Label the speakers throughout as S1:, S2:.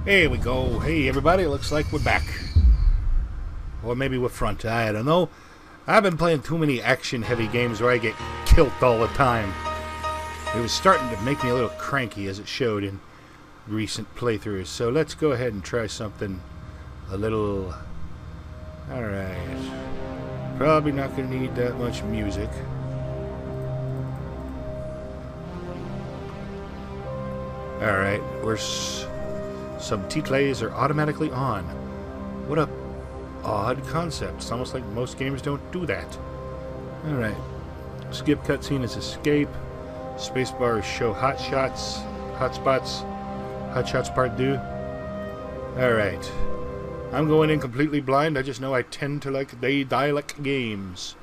S1: Here we go. Hey, everybody. It looks like we're back. Or maybe we're front. I don't know. I've been playing too many action-heavy games where I get killed all the time. It was starting to make me a little cranky, as it showed in recent playthroughs. So let's go ahead and try something a little... Alright. Probably not going to need that much music. Alright, subtitles are automatically on. What a odd concept. It's almost like most games don't do that. Alright. Skip cutscene is escape. Spacebar is show hotspots. Hotshots part 2. Alright. I'm going in completely blind. I just know I tend to like dialect games.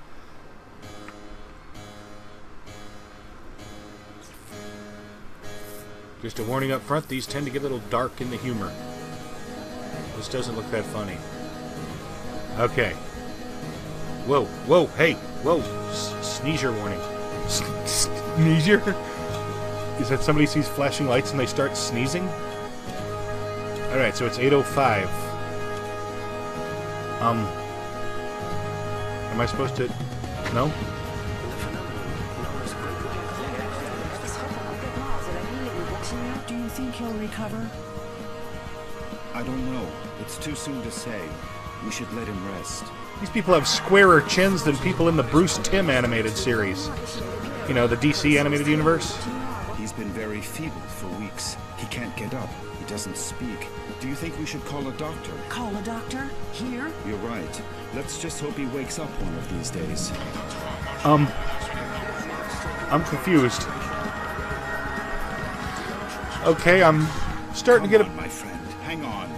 S1: Just a warning up front, these tend to get a little dark in the humor. This doesn't look that funny. Okay. Whoa, whoa, hey, whoa. Sneezer warning. Sneezer? Is that somebody sees flashing lights and they start sneezing? Alright, so it's 8:05. Am I supposed to... No?
S2: Do you think he'll recover?
S3: I don't know. It's too soon to say. We should let him rest.
S1: These people have squarer chins than people in the Bruce Timm animated series. You know, the DC animated universe.
S3: He's been very feeble for weeks. He can't get up. He doesn't speak. Do you think we should call a doctor?
S2: Call a doctor? Here?
S3: You're right. Let's just hope he wakes up one of these days.
S1: I'm confused. Okay, I'm starting to get a...
S3: my friend. Hang on.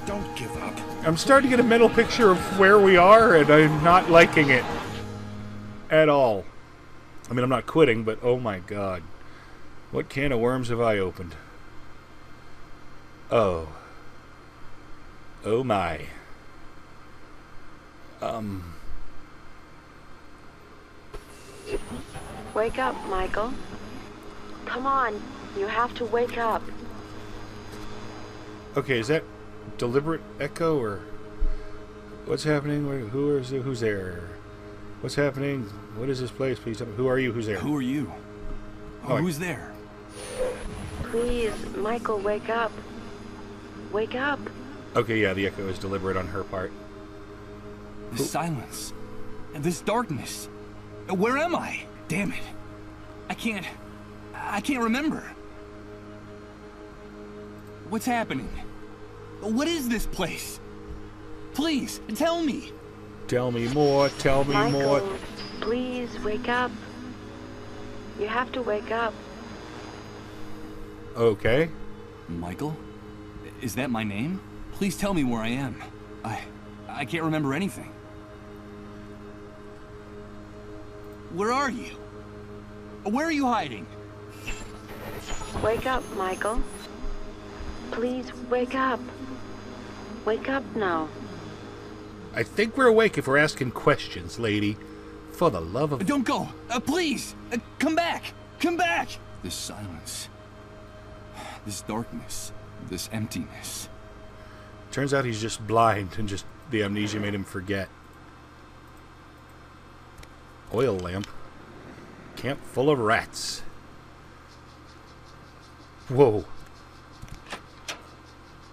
S3: Don't give up.
S1: I'm starting to get a mental picture of where we are, and I'm not liking it. At all. I mean, I'm not quitting, but oh my god. What can of worms have I opened? Oh. Oh my.
S4: Wake up, Michael. Come on, you have to wake up.
S1: Okay, is that deliberate echo, or what's happening? Who's there? What's happening? What is this place? Please tell me. Who are you? Who's there?
S5: Who are you?
S1: Oh,
S5: who's there?
S4: Please, Michael, wake up. Wake up.
S1: Okay, yeah, the echo is deliberate on her part.
S5: This silence. And this darkness. Where am I? Damn it. I can't remember. What's happening? What is this place? Please, tell me.
S1: Tell me more, tell me
S4: Michael,
S1: more.
S4: Please, wake up. You have to wake up.
S1: Okay.
S5: Michael? Is that my name? Please tell me where I am. I can't remember anything. Where are you? Where are you hiding?
S4: Wake up, Michael. Please, wake up. Wake up now.
S1: I think we're awake if we're asking questions, lady. For the love of...
S5: Don't go! Please! Come back! Come back! This silence. This darkness. This emptiness.
S1: Turns out he's just blind, and just the amnesia made him forget. Oil lamp. Camp full of rats. Whoa.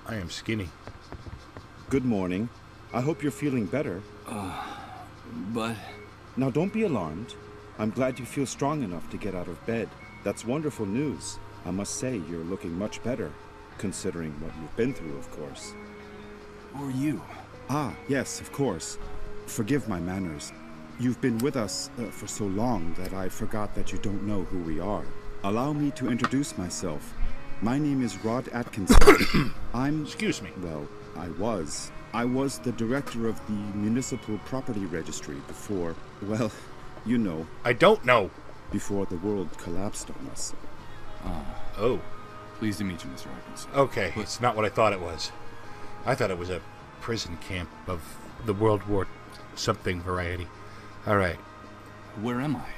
S1: I am skinny.
S3: Good morning. I hope you're feeling better.
S5: But...
S3: Now don't be alarmed. I'm glad you feel strong enough to get out of bed. That's wonderful news. I must say you're looking much better, considering what you've been through, of course.
S5: Who are you?
S3: Ah, yes, of course. Forgive my manners. You've been with us for so long that I forgot that you don't know who we are. Allow me to introduce myself. My name is Rod Atkinson. I'm...
S1: Excuse me.
S3: Well, I was the director of the Municipal Property Registry before, well, you know.
S1: I don't know.
S3: Before the world collapsed on us.
S1: Oh.
S5: Pleased to meet you, Mr. Atkinson.
S1: Okay, it's not what I thought it was. I thought it was a prison camp of the World War something variety. Alright.
S5: Where am I?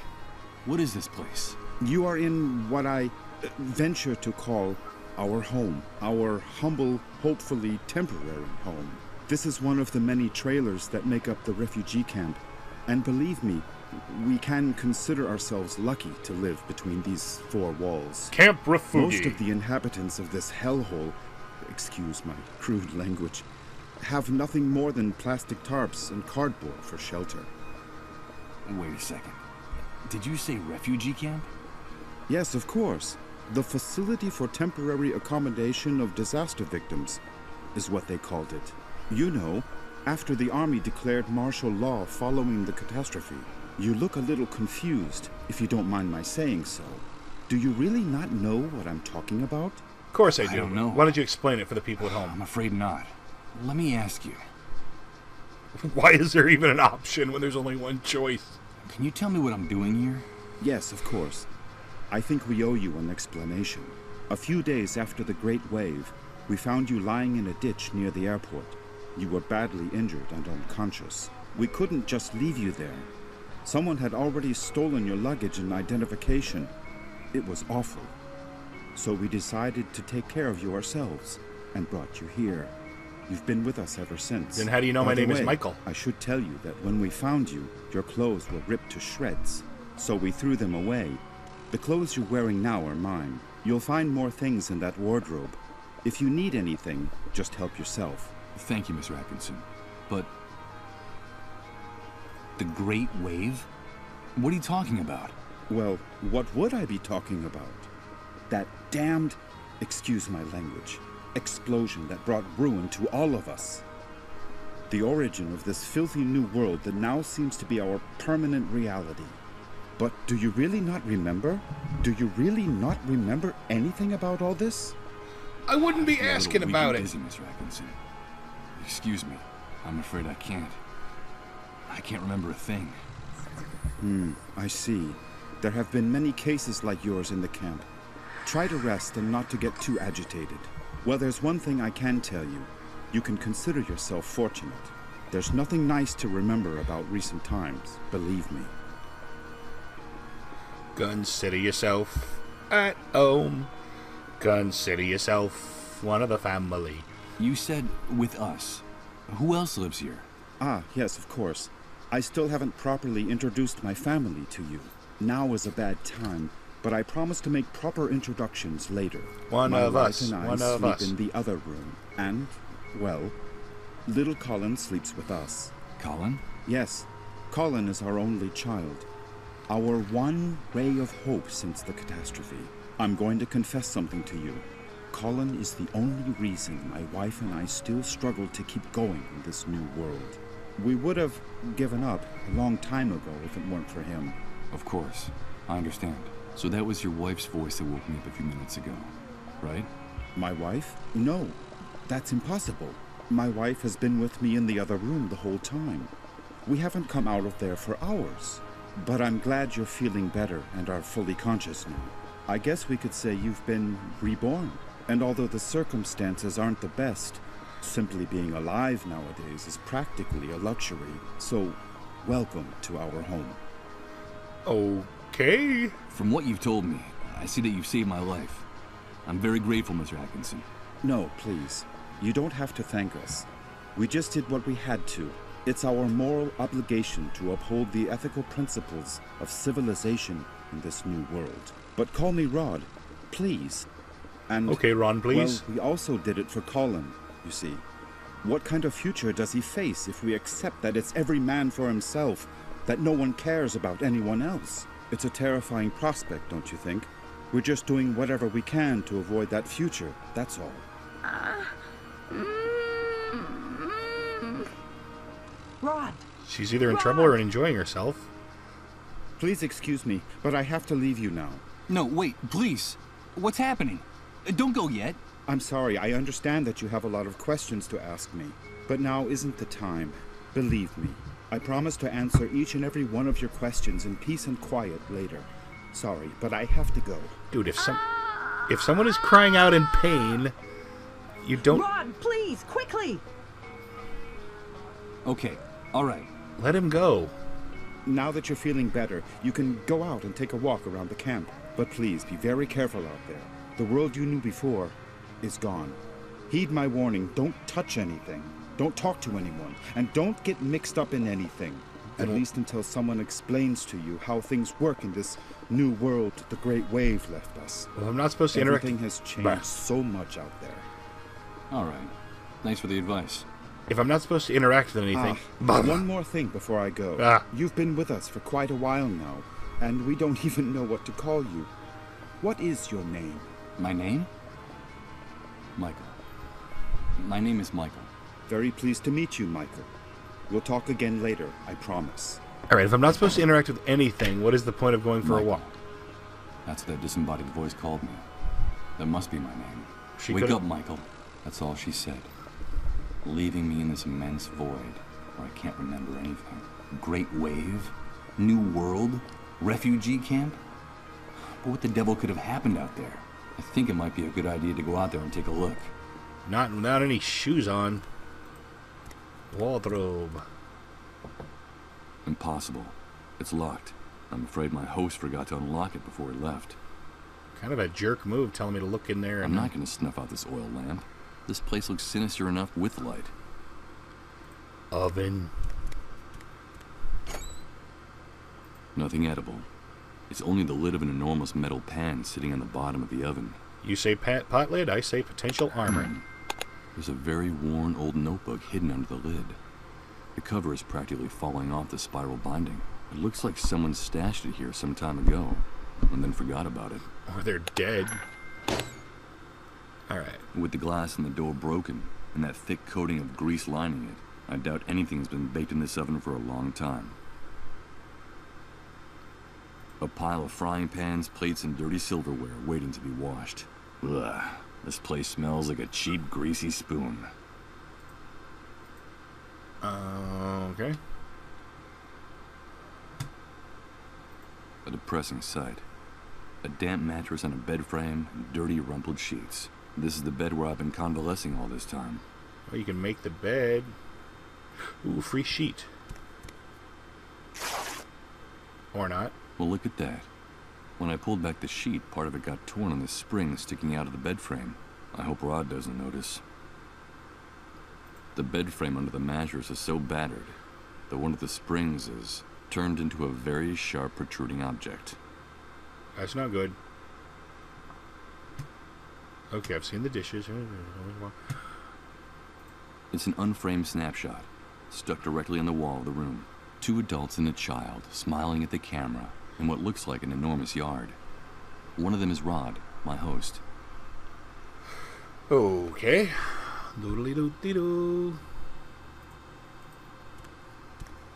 S5: What is this place?
S3: You are in what I venture to call Our home. Our humble, hopefully temporary home. This is one of the many trailers that make up the refugee camp. And believe me, we can consider ourselves lucky to live between these four walls.
S1: Camp Refugi.
S3: Most of the inhabitants of this hellhole, excuse my crude language, have nothing more than plastic tarps and cardboard for shelter.
S5: Wait a second. Did you say refugee camp?
S3: Yes, of course. The Facility for Temporary Accommodation of Disaster Victims is what they called it. You know, after the army declared martial law following the catastrophe. You look a little confused, if you don't mind my saying so. Do you really not know what I'm talking about?
S1: Of course I do.
S5: I don't know.
S1: Why don't you explain it for the people at home?
S5: I'm afraid not. Let me ask you.
S1: Why is there even an option when there's only one choice?
S5: Can you tell me what I'm doing here?
S3: Yes, of course. I think we owe you an explanation. A few days after the Great Wave, we found you lying in a ditch near the airport. You were badly injured and unconscious. We couldn't just leave you there. Someone had already stolen your luggage and identification. It was awful. So we decided to take care of you ourselves and brought you here. You've been with us ever since.
S1: Then how do you know
S3: By
S1: my
S3: the
S1: name is
S3: way,
S1: Michael?
S3: I should tell you that when we found you, your clothes were ripped to shreds. So we threw them away. The clothes you're wearing now are mine. You'll find more things in that wardrobe. If you need anything, just help yourself.
S5: Thank you, Mr. Atkinson. But... the Great Wave? What are you talking about?
S3: Well, what would I be talking about? That damned, excuse my language, explosion that brought ruin to all of us. The origin of this filthy new world that now seems to be our permanent reality. But do you really not remember? Do you really not remember anything about all this?
S1: I wouldn't be asking about it.
S5: Busy, Mr. Atkinson. Excuse me. I'm afraid I can't. I can't remember a thing.
S3: I see. There have been many cases like yours in the camp. Try to rest and not to get too agitated. Well, there's one thing I can tell you. You can consider yourself fortunate. There's nothing nice to remember about recent times, believe me.
S1: Consider yourself at home. Consider yourself one of the family.
S5: You said with us. Who else lives here?
S3: Ah, yes, of course. I still haven't properly introduced my family to you. Now is a bad time, but I promise to make proper introductions later.
S1: One
S3: my
S1: of
S3: wife
S1: us,
S3: and I
S1: one of
S3: sleep
S1: us.
S3: in the other room, and, well, little Colin sleeps with us.
S5: Colin?
S3: Yes, Colin is our only child. Our one ray of hope since the catastrophe. I'm going to confess something to you. Colin is the only reason my wife and I still struggle to keep going in this new world. We would have given up a long time ago if it weren't for him.
S5: Of course. I understand. So that was your wife's voice that woke me up a few minutes ago, right?
S3: My wife? No, that's impossible. My wife has been with me in the other room the whole time. We haven't come out of there for hours. But I'm glad you're feeling better and are fully conscious now. I guess we could say you've been reborn. And although the circumstances aren't the best, simply being alive nowadays is practically a luxury. So, welcome to our home.
S1: Okay.
S5: From what you've told me, I see that you've saved my life. I'm very grateful, Mr. Atkinson.
S3: No, please. You don't have to thank us. We just did what we had to. It's our moral obligation to uphold the ethical principles of civilization in this new world. But call me Rod, please. And,
S1: Okay, Ron, please.
S3: Well, we also did it for Colin, you see. What kind of future does he face if we accept that it's every man for himself, that no one cares about anyone else? It's a terrifying prospect, don't you think? We're just doing whatever we can to avoid that future, that's all.
S2: Rod,
S1: She's either in trouble or enjoying herself.
S3: Please excuse me, but I have to leave you now.
S5: No, wait, please. What's happening? Don't go yet.
S3: I'm sorry, I understand that you have a lot of questions to ask me, but now isn't the time. Believe me, I promise to answer each and every one of your questions in peace and quiet later. Sorry, but I have to go.
S1: Dude, if someone is crying out in pain, you don't
S2: Rod, please, quickly!
S5: Okay, all right.
S1: let him go.
S3: Now that you're feeling better, you can go out and take a walk around the camp. But please, be very careful out there. The world you knew before is gone. Heed my warning. Don't touch anything. Don't talk to anyone. And don't get mixed up in anything. At least until someone explains to you how things work in this new world the Great Wave left us.
S1: Well, I'm not supposed to interact.
S3: Everything has changed so much out there.
S5: All right. Thanks for the advice.
S1: If I'm not supposed to interact with anything...
S3: One more thing before I go. You've been with us for quite a while now, and we don't even know what to call you. What is your name?
S5: My name? Michael. My name is Michael.
S3: Very pleased to meet you, Michael. We'll talk again later, I promise.
S1: Alright, if I'm not supposed to interact with anything, what is the point of going for a walk?
S5: That's what that disembodied voice called me. That must be my name. Wake up, Michael. That's all she said. Leaving me in this immense void where I can't remember anything. Great Wave? New World? Refugee camp? But what the devil could have happened out there? I think it might be a good idea to go out there and take a look.
S1: Not without any shoes on. Wardrobe.
S5: Impossible. It's locked. I'm afraid my host forgot to unlock it before he left.
S1: Kind of a jerk move telling me to look in there.
S5: I'm not going to snuff out this oil lamp. This place looks sinister enough with light.
S1: Oven.
S5: Nothing edible. It's only the lid of an enormous metal pan sitting on the bottom of the oven.
S1: You say pot lid, I say potential armor.
S5: There's a very worn old notebook hidden under the lid. The cover is practically falling off the spiral binding. It looks like someone stashed it here some time ago, and then forgot about it.
S1: Or they're dead. Alright.
S5: With the glass in the door broken, and that thick coating of grease lining it, I doubt anything's been baked in this oven for a long time. A pile of frying pans, plates, and dirty silverware waiting to be washed. Ugh, this place smells like a cheap, greasy spoon.
S1: Okay.
S5: A depressing sight. A damp mattress on a bed frame, and dirty, rumpled sheets. This is the bed where I've been convalescing all this time.
S1: Well, you can make the bed. Ooh, free sheet. Or not.
S5: Well, look at that. When I pulled back the sheet, part of it got torn on the spring sticking out of the bed frame. I hope Rod doesn't notice. The bed frame under the mattress is so battered that one of the springs is turned into a very sharp protruding object.
S1: That's not good. Okay, I've seen the dishes.
S5: It's an unframed snapshot, stuck directly on the wall of the room. 2 adults and a child smiling at the camera in what looks like an enormous yard. One of them is Rod, my host.
S1: Okay. Doodly-doo-dee-doo.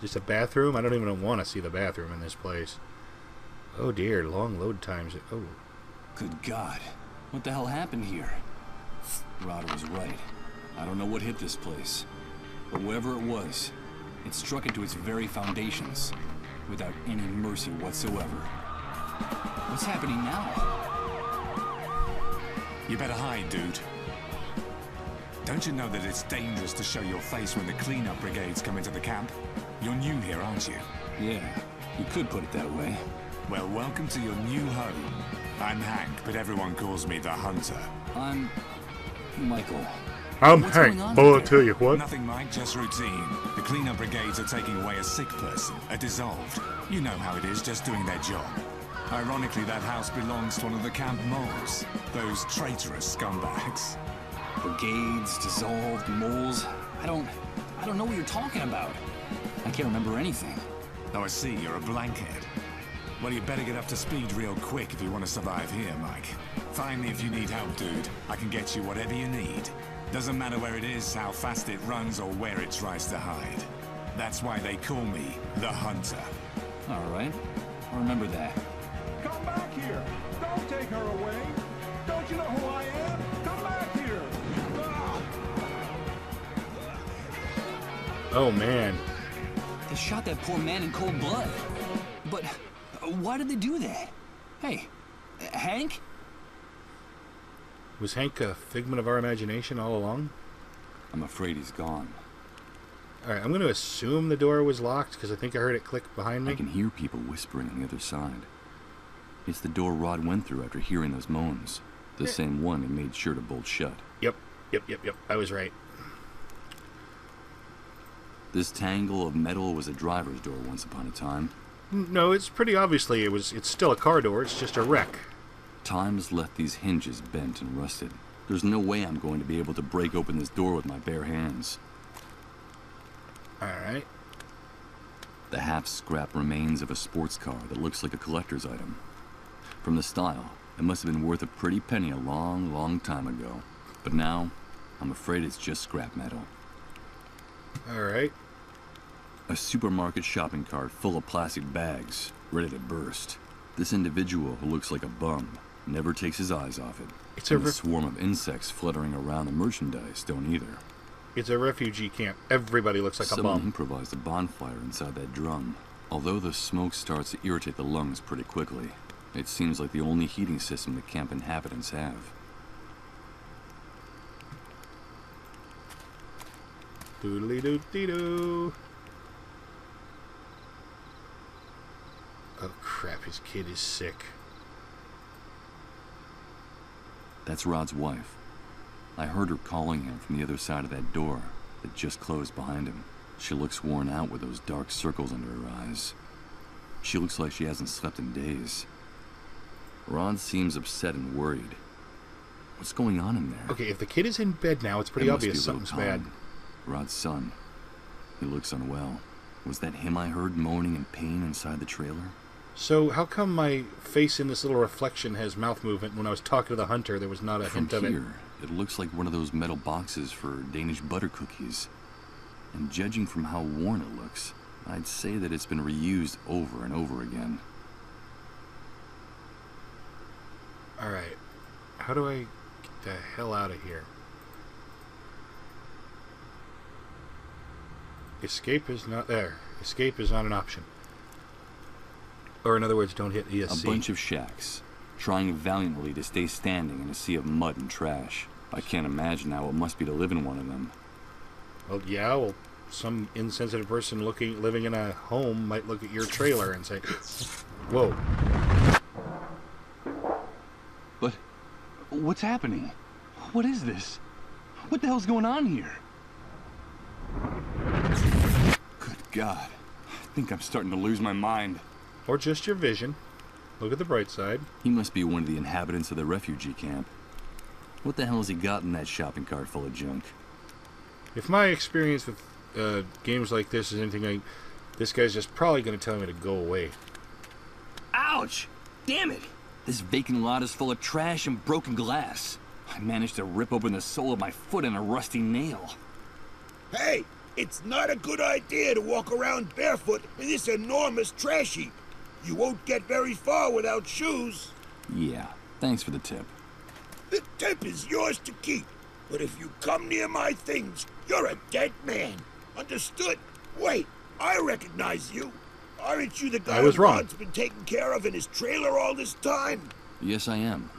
S1: Just a bathroom? I don't even want to see the bathroom in this place. Oh dear, long load times. Oh.
S5: Good God. What the hell happened here? Rod was right. I don't know what hit this place. But whatever it was, it struck into its very foundations, without any mercy whatsoever. What's happening now?
S6: You better hide, dude. Don't you know that it's dangerous to show your face when the cleanup brigades come into the camp? You're new here, aren't you?
S5: Yeah, you could put it that way.
S6: Well, welcome to your new home. I'm Hank, but everyone calls me the Hunter.
S5: I'm Michael.
S1: I'm
S5: What's
S1: Hank.
S5: going on
S1: Well, I'll
S5: there?
S1: tell you what.
S6: Nothing, Mike, just routine. The cleanup brigades are taking away a sick person, a dissolved. You know how it is, just doing their job. Ironically, that house belongs to one of the camp moles. Those traitorous scumbags.
S5: Brigades, dissolved, moles. I don't know what you're talking about. I can't remember anything.
S6: Oh, I see, you're a blankhead. Well, you better get up to speed real quick if you want to survive here, Mike. Find me if you need help, dude. I can get you whatever you need. Doesn't matter where it is, how fast it runs, or where it tries to hide. That's why they call me the Hunter.
S5: All right, I'll remember that.
S7: Come back here! Don't take her away! Don't you know who I am? Come back here! Ah!
S1: Oh man.
S5: They shot that poor man in cold blood. But why did they do that? Hey, Hank?
S1: Was Hank a figment of our imagination all along?
S5: I'm afraid he's gone.
S1: Alright, I'm going to assume the door was locked because I think I heard it click behind me.
S5: I can hear people whispering on the other side. It's the door Rod went through after hearing those moans. The same one he made sure to bolt shut.
S1: Yep. I was right.
S5: This tangle of metal was a driver's door once upon a time.
S1: No, it's pretty obviously it's still a car door. It's just a wreck.
S5: Time's left these hinges bent and rusted. There's no way I'm going to be able to break open this door with my bare hands.
S1: Alright.
S5: The half-scrap remains of a sports car that looks like a collector's item. From the style, it must have been worth a pretty penny a long, long time ago. But now, I'm afraid it's just scrap metal.
S1: Alright.
S5: A supermarket shopping cart full of plastic bags, ready to burst. This individual who looks like a bum never takes his eyes off it.
S1: It's
S5: and the swarm of insects fluttering around the merchandise don't either.
S1: It's a refugee camp. Everybody looks like a bum.
S5: Someone improvised a bonfire inside that drum. Although the smoke starts to irritate the lungs pretty quickly, it seems like the only heating system the camp inhabitants have.
S1: Doodly-doo-dee-doo. Oh crap, his kid is sick.
S5: That's Rod's wife. I heard her calling him from the other side of that door that just closed behind him. She looks worn out with those dark circles under her eyes. She looks like she hasn't slept in days. Rod seems upset and worried. What's going on in there?
S1: Okay, if the kid is in bed now, it's pretty obvious something's bad.
S5: Rod's son. He looks unwell. Was that him I heard moaning in pain inside the trailer?
S1: So how come my face in this little reflection has mouth movement? When I was talking to the hunter, there was not a hint of it.
S5: From here, it looks like one of those metal boxes for Danish butter cookies. And judging from how worn it looks, I'd say that it's been reused over and over again.
S1: Alright. How do I get the hell out of here? Escape is not there. Escape is not an option. Or in other words, don't hit ESC.
S5: A bunch of shacks, trying valiantly to stay standing in a sea of mud and trash. I can't imagine how it must be to live in one of them.
S1: Well, yeah, well, some insensitive person living in a home might look at your trailer and say, whoa.
S8: But what's happening? What is this? What the hell's going on here? Good God. I think I'm starting to lose my mind.
S1: Or just your vision. Look at the bright side.
S5: He must be one of the inhabitants of the refugee camp. What the hell has he got in that shopping cart full of junk?
S1: If my experience with games like this is anything, this guy's just probably going to tell me to go away.
S5: Ouch! Damn it! This vacant lot is full of trash and broken glass. I managed to rip open the sole of my foot in a rusty nail.
S9: Hey! It's not a good idea to walk around barefoot in this enormous trash heap. You won't get very far without shoes.
S5: Yeah, thanks for the tip.
S9: The tip is yours to keep. But if you come near my things, you're a dead man. Understood? Wait, I recognize you. Aren't you the guy Rod's been taking care of in his trailer all this time?
S5: Yes, I am.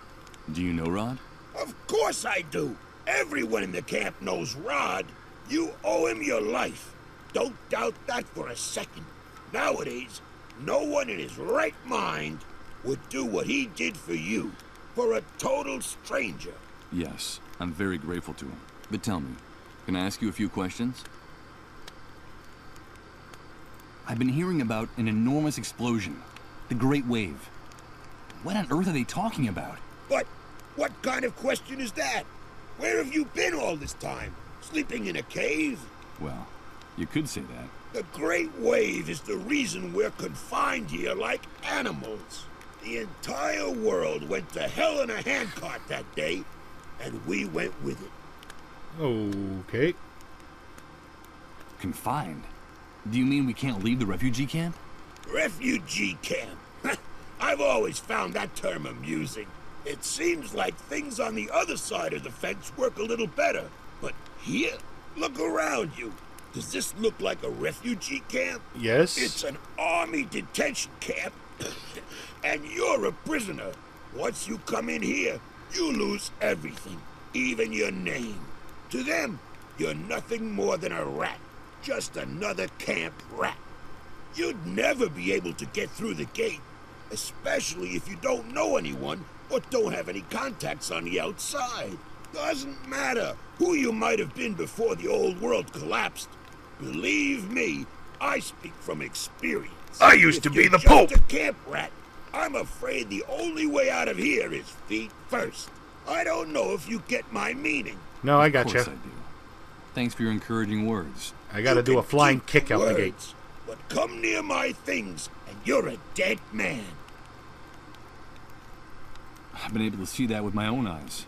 S5: Do you know Rod?
S9: Of course I do. Everyone in the camp knows Rod. You owe him your life. Don't doubt that for a second. Nowadays, no one in his right mind would do what he did for you, for a total stranger.
S5: Yes, I'm very grateful to him. But tell me, can I ask you a few questions? I've been hearing about an enormous explosion, the Great Wave. What on earth are they talking about?
S9: But what kind of question is that? Where have you been all this time? Sleeping in a cave?
S5: Well, you could say that.
S9: The Great Wave is the reason we're confined here like animals. The entire world went to hell in a handcart that day, and we went with it.
S1: Okay.
S5: Confined? Do you mean we can't leave the refugee camp?
S9: Refugee camp? I've always found that term amusing. It seems like things on the other side of the fence work a little better. But here, look around you. Does this look like a refugee camp?
S1: Yes.
S9: It's an army detention camp, and you're a prisoner. Once you come in here, you lose everything, even your name. To them, you're nothing more than a rat, just another camp rat. You'd never be able to get through the gate, especially if you don't know anyone or don't have any contacts on the outside. Doesn't matter who you might have been before the old world collapsed. Believe me, I speak from experience.
S1: I used to be the
S9: Pope.
S1: Pope.
S9: A camp rat, I'm afraid the only way out of here is feet first. I don't know if you get my meaning.
S1: No, I got
S5: Of
S1: you.
S5: course I do. Thanks for your encouraging words.
S1: I got to do a flying kick out the gate.
S9: But come near my things, and you're a dead man.
S5: I've been able to see that with my own eyes.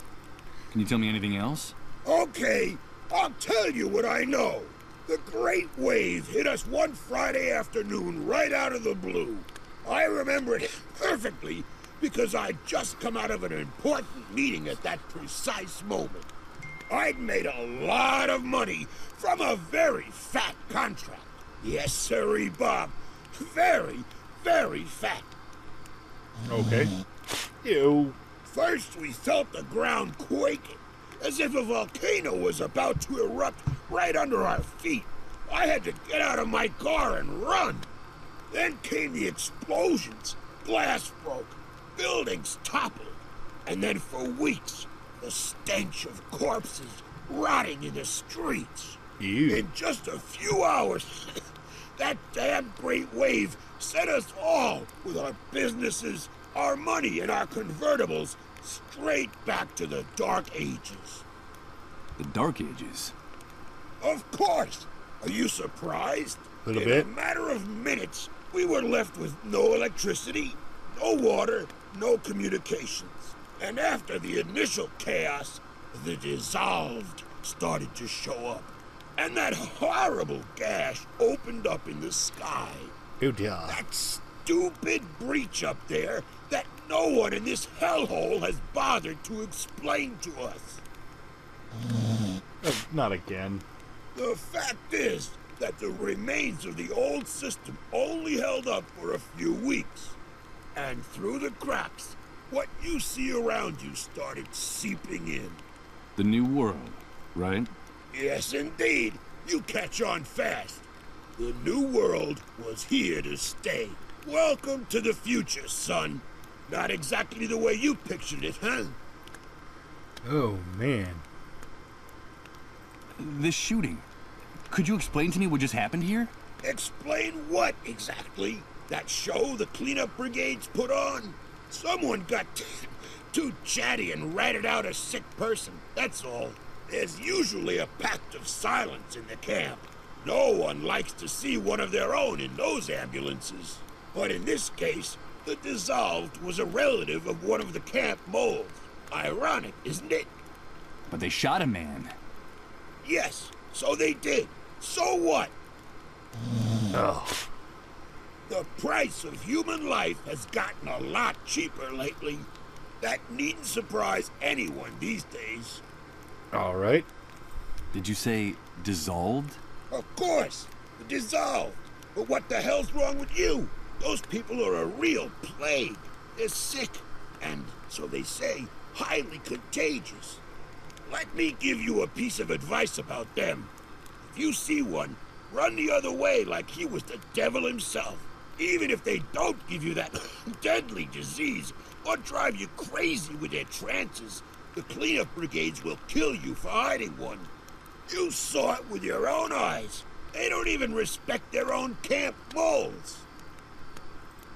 S5: Can you tell me anything else?
S9: Okay, I'll tell you what I know. The Great Wave hit us one Friday afternoon right out of the blue. I remember it perfectly because I'd just come out of an important meeting at that precise moment. I'd made a lot of money from a very fat contract. Yes, sirree, Bob. Very, very fat.
S1: Okay. Ew.
S9: First, we felt the ground quaking, as if a volcano was about to erupt right under our feet. I had to get out of my car and run. Then came the explosions. Glass broke. Buildings toppled. And then for weeks, the stench of corpses rotting in the streets.
S1: Ew.
S9: In just a few hours, that damn Great Wave sent us all, with our businesses, our money, and our convertibles, straight back to the Dark Ages.
S5: The Dark Ages?
S9: Of course! Are you surprised?
S1: Little
S9: In
S1: bit.
S9: a matter of minutes, we were left with no electricity, no water, no communications. And after the initial chaos, the dissolved started to show up. And that horrible gash opened up in the sky.
S1: Oh dear.
S9: That stupid breach up there that no one in this hellhole has bothered to explain to us.
S1: Not again.
S9: The fact is that the remains of the old system only held up for a few weeks. And through the cracks, what you see around you started seeping in.
S5: The New World, right?
S9: Yes, indeed. You catch on fast. The New World was here to stay. Welcome to the future, son. Not exactly the way you pictured it, huh?
S1: Oh, man.
S5: This shooting. Could you explain to me what just happened here?
S9: Explain what exactly? That show the cleanup brigades put on? Someone got too chatty and ratted out a sick person, that's all. There's usually a pact of silence in the camp. No one likes to see one of their own in those ambulances. But in this case, the dissolved was a relative of one of the camp moles. Ironic, isn't it?
S5: But they shot a man.
S9: Yes, so they did. So what?
S1: Oh.
S9: The price of human life has gotten a lot cheaper lately. That needn't surprise anyone these days.
S1: All right.
S5: Did you say dissolved?
S9: Of course, dissolved. But what the hell's wrong with you? Those people are a real plague. They're sick, and, so they say, highly contagious. Let me give you a piece of advice about them. If you see one, run the other way like he was the devil himself. Even if they don't give you that deadly disease or drive you crazy with their trances, the cleanup brigades will kill you for hiding one. You saw it with your own eyes. They don't even respect their own camp moles.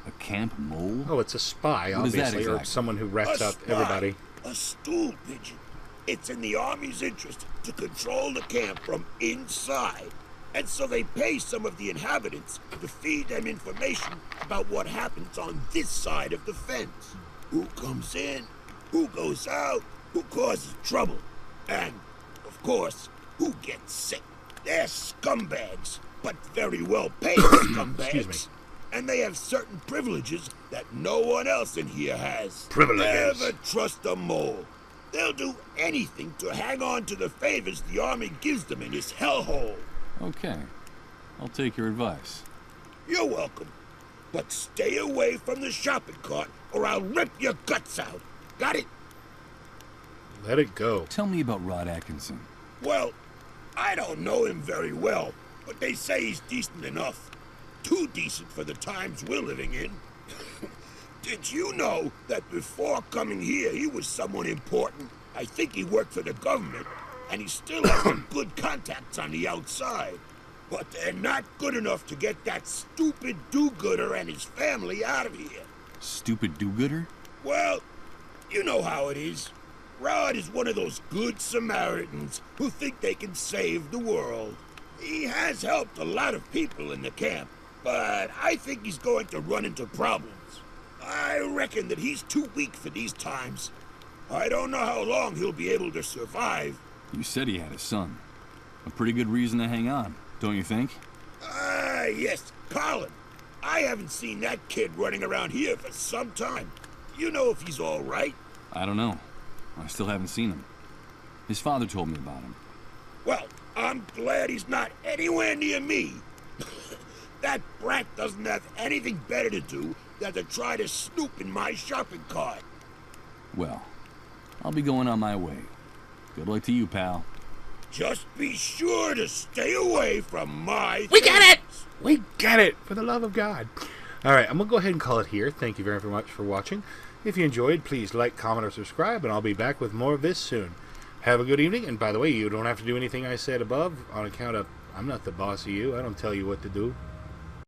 S5: A camp mole?
S1: Oh, it's a spy,
S5: What is that
S1: obviously, or
S5: exactly?
S1: someone who rats
S9: A
S1: out
S9: spy,
S1: everybody.
S9: A stool pigeon. It's in the Army's interest to control the camp from inside. And so they pay some of the inhabitants to feed them information about what happens on this side of the fence. Who comes in, who goes out, who causes trouble, and, of course, who gets sick. They're scumbags, but very well paid scumbags.
S1: Excuse me.
S9: And they have certain privileges that no one else in here has.
S1: Privileges.
S9: Never trust a mole. They'll do anything to hang on to the favors the Army gives them in this hellhole.
S5: Okay. I'll take your advice.
S9: You're welcome. But stay away from the shopping cart or I'll rip your guts out. Got it?
S1: Let it go.
S5: Tell me about Rod Atkinson.
S9: Well, I don't know him very well, but they say he's decent enough. Too decent for the times we're living in. Did you know that before coming here, he was someone important? I think he worked for the government, and he still has some good contacts on the outside. But they're not good enough to get that stupid do-gooder and his family out of here.
S5: Stupid do-gooder?
S9: Well, you know how it is. Rod is one of those good Samaritans who think they can save the world. He has helped a lot of people in the camp, but I think he's going to run into problems. I reckon that he's too weak for these times. I don't know how long he'll be able to survive.
S5: You said he had a son. A pretty good reason to hang on, don't you think?
S9: Yes, Colin. I haven't seen that kid running around here for some time. You know if he's all right?
S5: I don't know. I still haven't seen him. His father told me about him.
S9: Well, I'm glad he's not anywhere near me. That brat doesn't have anything better to do than to try to snoop in my shopping cart.
S5: Well, I'll be going on my way. Good luck to you, pal.
S9: Just be sure to stay away from my
S1: We get it! We get it! For the love of God. Alright, I'm going to go ahead and call it here. Thank you very much for watching. If you enjoyed, please like, comment, or subscribe, and I'll be back with more of this soon. Have a good evening, and by the way, you don't have to do anything I said above on account of I'm not the boss of you. I don't tell you what to do.